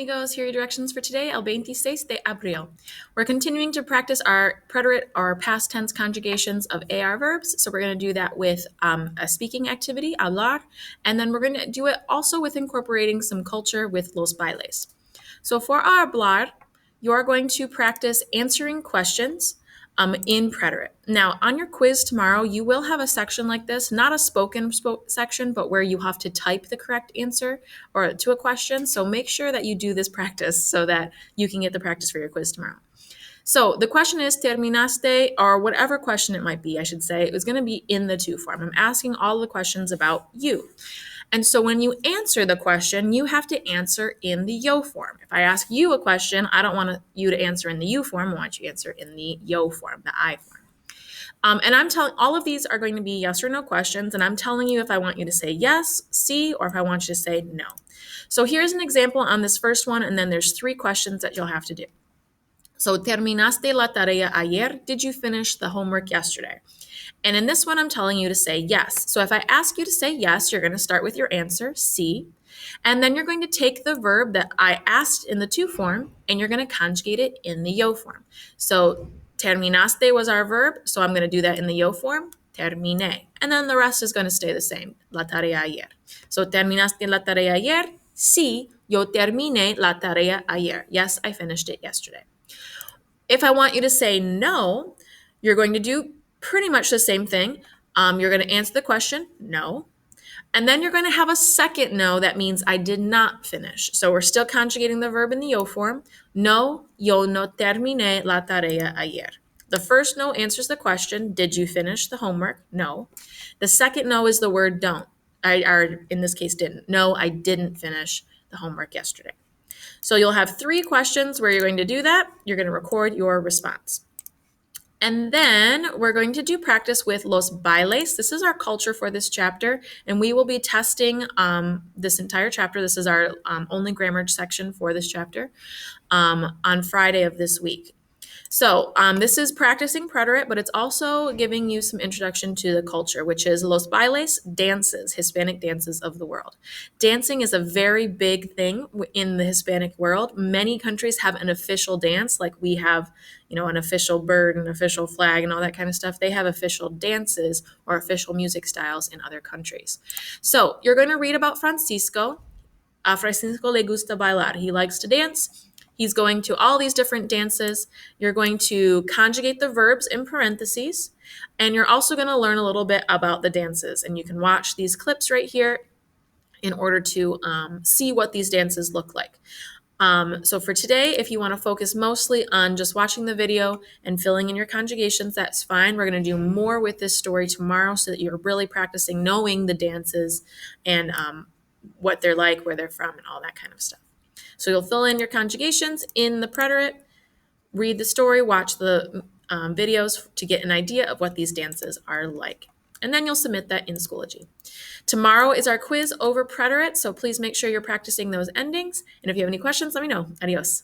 Amigos, here are your directions for today, el 26 de abril. We're continuing to practice our preterite or past tense conjugations of AR verbs. So we're going to do that with a speaking activity, hablar, and then we're going to do it also with incorporating some culture with los bailes. So for our hablar, you are going to practice answering questions in preterite. Now, on your quiz tomorrow, you will have a section like this, not a spoken section, but where you have to type the correct answer or to a question. So make sure that you do this practice so that you can get the practice for your quiz tomorrow. So the question is, terminaste, or whatever question it might be, I should say, is going to be in the to form. I'm asking all the questions about you. And so when you answer the question, you have to answer in the yo form. If I ask you a question, I don't want you to answer in the you form. I want you to answer in the yo form, the I form. And I'm telling all of these are going to be yes or no questions. And I'm telling you if I want you to say yes, sí, or if I want you to say no. So here's an example on this first one. And then there's 3 questions that you'll have to do. So, ¿terminaste la tarea ayer? Did you finish the homework yesterday? And in this one, I'm telling you to say yes. So if I ask you to say yes, you're going to start with your answer, sí. And then you're going to take the verb that I asked in the to form and you're going to conjugate it in the yo form. So terminaste was our verb, so I'm going to do that in the yo form, terminé. And then the rest is going to stay the same, la tarea ayer. So terminaste la tarea ayer? Sí, yo terminé la tarea ayer. Yes, I finished it yesterday. If I want you to say no, you're going to do pretty much the same thing. You're going to answer the question, no. And then you're going to have a second no that means I did not finish. So we're still conjugating the verb in the yo form. No, yo no terminé la tarea ayer. The first no answers the question, did you finish the homework? No. The second no is the word don't. Or in this case, didn't. No, I didn't finish the homework yesterday. So you'll have 3 questions where you're going to do that. You're going to record your response. And then we're going to do practice with los bailes. This is our culture for this chapter, and we will be testing this entire chapter. This is our only grammar section for this chapter on Friday of this week. So this is practicing preterite, but it's also giving you some introduction to the culture, which is los bailes, dances, Hispanic dances of the world. Dancing is a very big thing in the Hispanic world. Many countries have an official dance, like we have, an official bird, an official flag, and all that kind of stuff. They have official dances or official music styles in other countries. So you're going to read about Francisco. A Francisco le gusta bailar. He likes to dance. He's going to all these different dances. You're going to conjugate the verbs in parentheses, and you're also going to learn a little bit about the dances. And you can watch these clips right here in order to see what these dances look like. So for today, if you want to focus mostly on just watching the video and filling in your conjugations, that's fine. We're going to do more with this story tomorrow so that you're really practicing knowing the dances and what they're like, where they're from, and all that kind of stuff. So you'll fill in your conjugations in the preterite, read the story, watch the videos to get an idea of what these dances are like. And then you'll submit that in Schoology. Tomorrow is our quiz over preterite, so please make sure you're practicing those endings. And if you have any questions, let me know. Adios.